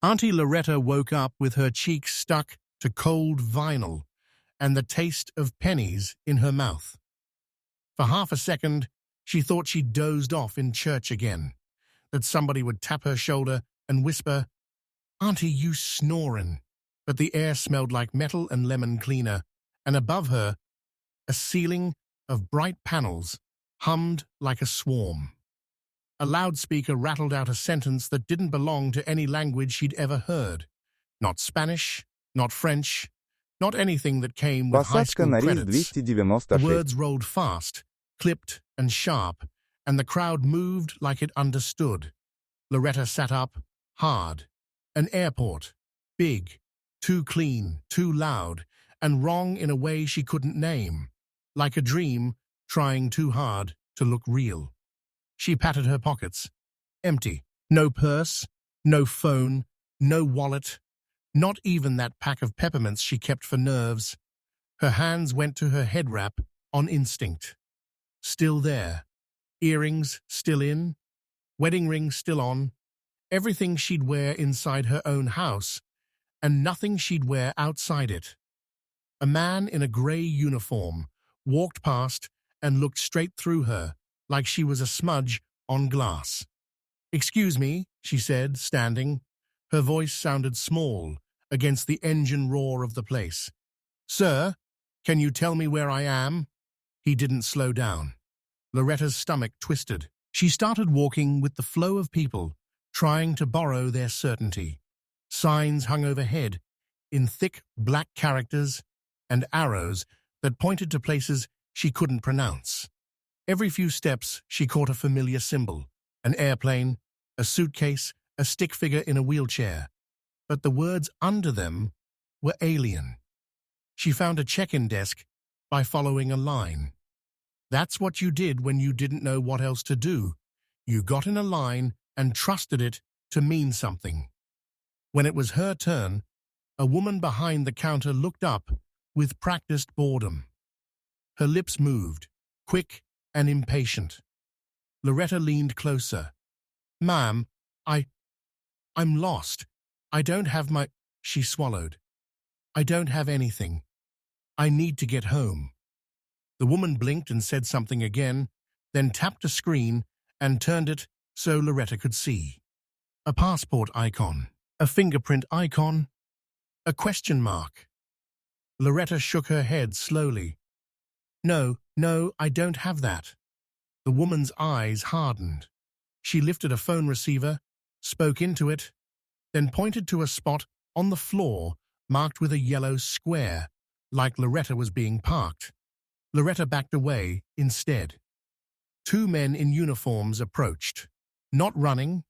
Auntie Loretta woke up with her cheeks stuck to cold vinyl and the taste of pennies in her mouth. For half a second, she thought she'd dozed off in church again, that somebody would tap her shoulder and whisper, "Auntie, you snorin'." But the air smelled like metal and lemon cleaner, and above her, a ceiling of bright panels hummed like a swarm. A loudspeaker rattled out a sentence that didn't belong to any language she'd ever heard. Not Spanish, not French, not anything that came with high Посадка school на рейс credits. The 296. words rolled fast, clipped and sharp, and the crowd moved like it understood. Loretta sat up, hard. An airport. Big. Too clean, too loud, and wrong in a way she couldn't name. Like a dream, trying too hard to look real. She patted her pockets. Empty. No purse, no phone, no wallet, not even that pack of peppermints she kept for nerves. Her hands went to her head wrap on instinct. Still there. Earrings still in. Wedding ring still on. Everything she'd wear inside her own house, and nothing she'd wear outside it. A man in a grey uniform walked past and looked straight through her, like she was a smudge on glass. "Excuse me," she said, standing. Her voice sounded small against the engine roar of the place. "Sir, can you tell me where I am?" He didn't slow down. Loretta's stomach twisted. She started walking with the flow of people, trying to borrow their certainty. Signs hung overhead, in thick black characters, and arrows that pointed to places she couldn't pronounce. Every few steps she caught a familiar symbol, an airplane, a suitcase, a stick figure in a wheelchair. But the words under them were alien. She found a check-in desk by following a line. That's what you did when you didn't know what else to do. You got in a line and trusted it to mean something. When it was her turn, a woman behind the counter looked up with practiced boredom. Her lips moved, quick and impatient. Loretta leaned closer. "Ma'am, I'm lost. I don't have my—" She swallowed. "I don't have anything. I need to get home." The woman blinked and said something again, then tapped a screen and turned it so Loretta could see. A passport icon, a fingerprint icon, a question mark. Loretta shook her head slowly. No, I don't have that." The woman's eyes hardened. She lifted a phone receiver, spoke into it, then pointed to a spot on the floor marked with a yellow square, like Loretta was being parked. Loretta backed away instead. Two men in uniforms approached. Not running,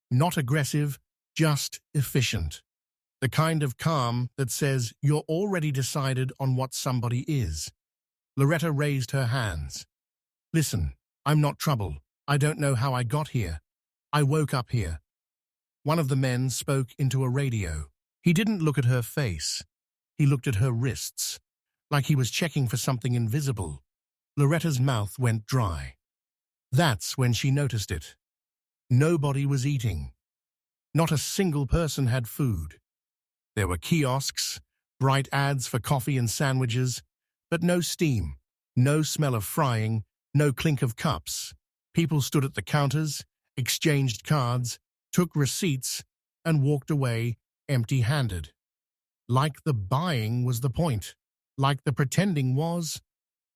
not aggressive, just efficient. The kind of calm that says you're already decided on what somebody is. Loretta raised her hands. "Listen, I'm not trouble. I don't know how I got here. I woke up here." One of the men spoke into a radio. He didn't look at her face. He looked at her wrists, like he was checking for something invisible. Loretta's mouth went dry. That's when she noticed it. Nobody was eating. Not a single person had food. There were kiosks, bright ads for coffee and sandwiches, but no steam, no smell of frying, no clink of cups. People stood at the counters, exchanged cards, took receipts, and walked away empty-handed. Like the buying was the point, like the pretending was.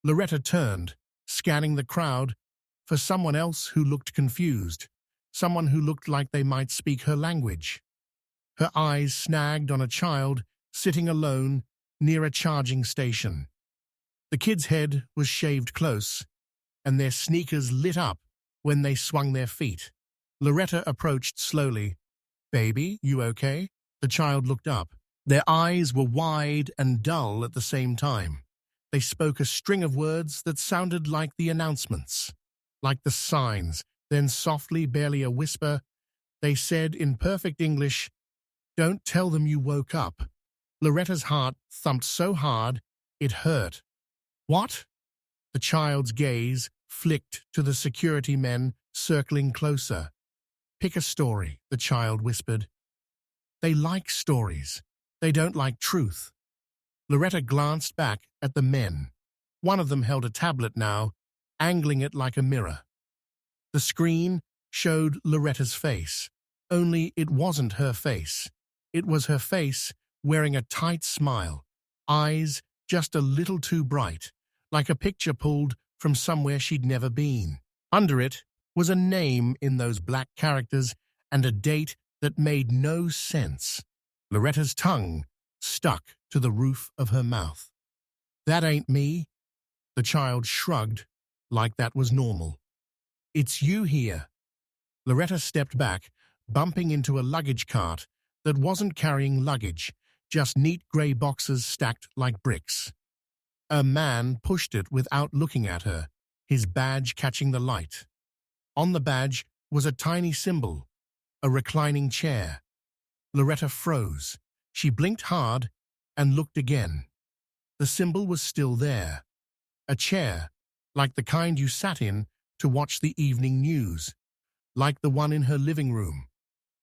Loretta turned, scanning the crowd, for someone else who looked confused, someone who looked like they might speak her language. Her eyes snagged on a child sitting alone near a charging station. The kid's head was shaved close, and their sneakers lit up when they swung their feet. Loretta approached slowly. "Baby, you okay?" The child looked up. Their eyes were wide and dull at the same time. They spoke a string of words that sounded like the announcements, like the signs. Then softly, barely a whisper, they said in perfect English, "Don't tell them you woke up." Loretta's heart thumped so hard it hurt. "What?" The child's gaze flicked to the security men circling closer. "Pick a story," the child whispered. They like stories. They don't like truth. Loretta glanced back at the men. One of them held a tablet now, angling it like a mirror. The screen showed Loretta's face, only it wasn't her face. It was her face wearing a tight smile, eyes just a little too bright, like a picture pulled from somewhere she'd never been. Under it was a name in those black characters and a date that made no sense. Loretta's tongue stuck to the roof of her mouth. "That ain't me." The child shrugged, like that was normal. "It's you here." Loretta stepped back, bumping into a luggage cart that wasn't carrying luggage, just neat grey boxes stacked like bricks. A man pushed it without looking at her, his badge catching the light. On the badge was a tiny symbol, a reclining chair. Loretta froze. She blinked hard and looked again. The symbol was still there. A chair, like the kind you sat in to watch the evening news, like the one in her living room,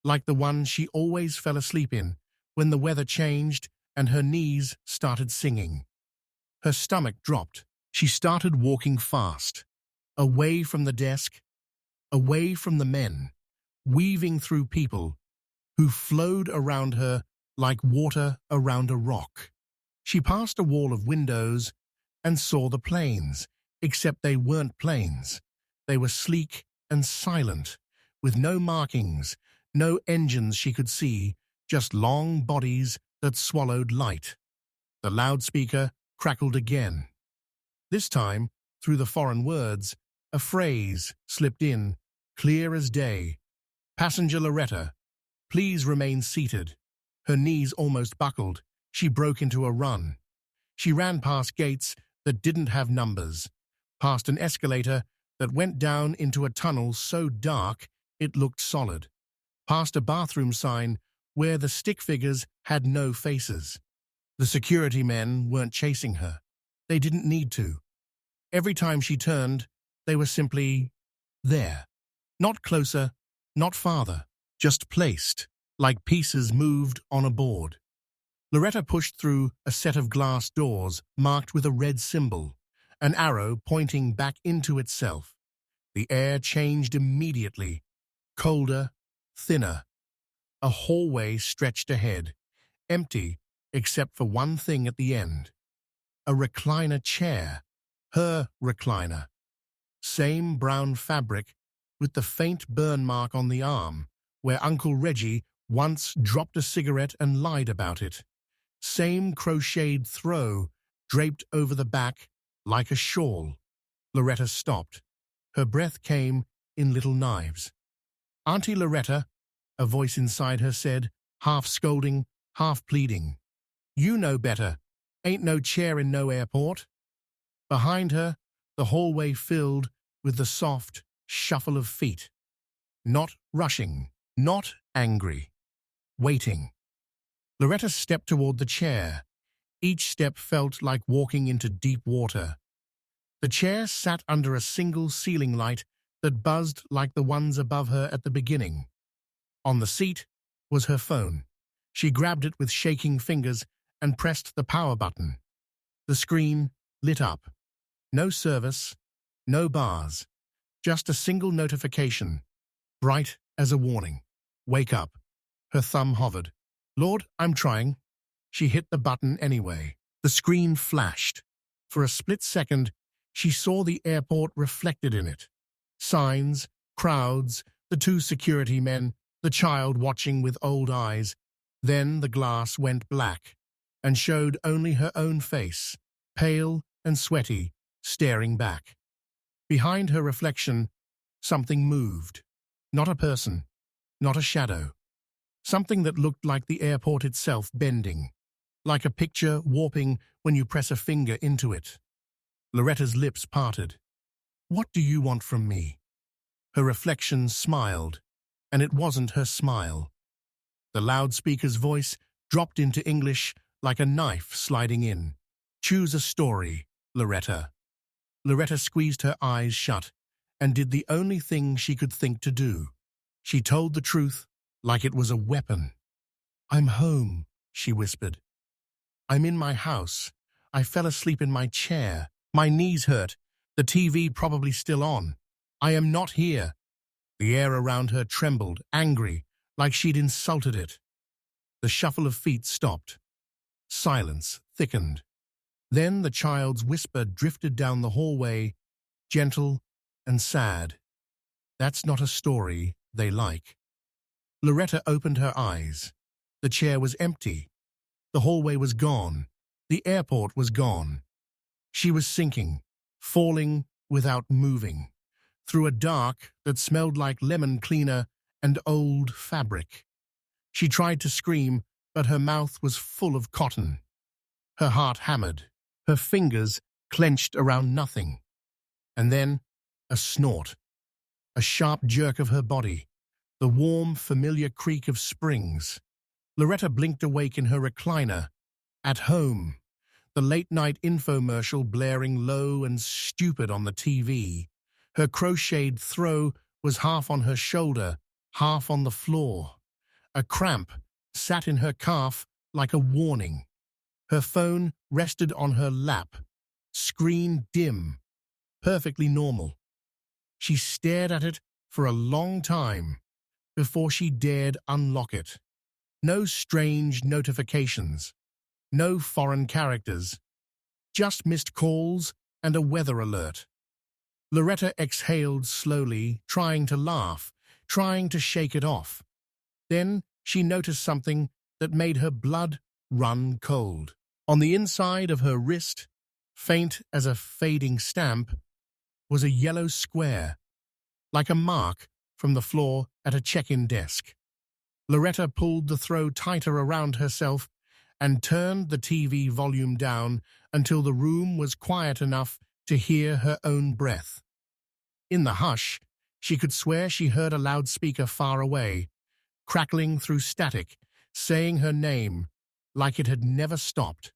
like the one she always fell asleep in when the weather changed and her knees started singing. Her stomach dropped. She started walking fast, away from the desk, away from the men, weaving through people who flowed around her like water around a rock. She passed a wall of windows and saw the planes, except they weren't planes. They were sleek and silent, with no markings, no engines she could see, just long bodies that swallowed light. The loudspeaker crackled again. This time, through the foreign words, a phrase slipped in, clear as day. "Passenger Loretta, please remain seated." Her knees almost buckled. She broke into a run. She ran past gates that didn't have numbers, past an escalator that went down into a tunnel so dark it looked solid, past a bathroom sign where the stick figures had no faces. The security men weren't chasing her. They didn't need to. Every time she turned, they were simply there. Not closer, not farther, just placed, like pieces moved on a board. Loretta pushed through a set of glass doors marked with a red symbol, an arrow pointing back into itself. The air changed immediately, colder, thinner. A hallway stretched ahead, empty except for one thing at the end. A recliner chair, her recliner. Same brown fabric with the faint burn mark on the arm, where Uncle Reggie once dropped a cigarette and lied about it. Same crocheted throw draped over the back like a shawl. Loretta stopped. Her breath came in little knives. "Auntie Loretta," a voice inside her said, half scolding, half pleading. "You know better. Ain't no chair in no airport." Behind her, the hallway filled with the soft shuffle of feet. Not rushing, not angry. Waiting. Loretta stepped toward the chair. Each step felt like walking into deep water. The chair sat under a single ceiling light that buzzed like the ones above her at the beginning. On the seat was her phone. She grabbed it with shaking fingers and pressed the power button. The screen lit up. No service, no bars, just a single notification, bright as a warning. "Wake up." Her thumb hovered. "Lord, I'm trying." She hit the button anyway. The screen flashed. For a split second, she saw the airport reflected in it. Signs, crowds, the two security men, the child watching with old eyes. Then the glass went black and showed only her own face, pale and sweaty, staring back. Behind her reflection, something moved. Not a person, not a shadow. Something that looked like the airport itself bending, like a picture warping when you press a finger into it. Loretta's lips parted. "What do you want from me?" Her reflection smiled, and it wasn't her smile. The loudspeaker's voice dropped into English like a knife sliding in. "Choose a story, Loretta." Loretta squeezed her eyes shut and did the only thing she could think to do. She told the truth like it was a weapon. I'm home, she whispered. I'm in my house. I fell asleep in my chair. My knees hurt. The TV probably still on. I am not here. The air around her trembled, angry, like she'd insulted it. The shuffle of feet stopped. Silence thickened. Then the child's whisper drifted down the hallway, gentle and sad. That's not a story they like. Loretta opened her eyes. The chair was empty. The hallway was gone. The airport was gone. She was sinking, falling without moving, through a dark that smelled like lemon cleaner and old fabric. She tried to scream, but her mouth was full of cotton. Her heart hammered, her fingers clenched around nothing. And then, a snort, a sharp jerk of her body, the warm, familiar creak of springs. Loretta blinked awake in her recliner. At home, the late-night infomercial blaring low and stupid on the TV. Her crocheted throw was half on her shoulder, half on the floor. A cramp sat in her calf like a warning. Her phone rested on her lap, screen dim, perfectly normal. She stared at it for a long time before she dared unlock it. No strange notifications, no foreign characters, just missed calls and a weather alert. Loretta exhaled slowly, trying to laugh, trying to shake it off. Then she noticed something that made her blood run cold. On the inside of her wrist, faint as a fading stamp, was a yellow square, like a mark from the floor at a check-in desk. Loretta pulled the throw tighter around herself and turned the TV volume down until the room was quiet enough to hear her own breath. In the hush, she could swear she heard a loudspeaker far away, crackling through static, saying her name like it had never stopped.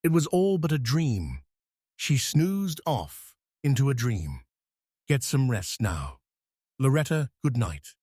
It was all but a dream. She snoozed off into a dream. Get some rest now. Loretta, good night.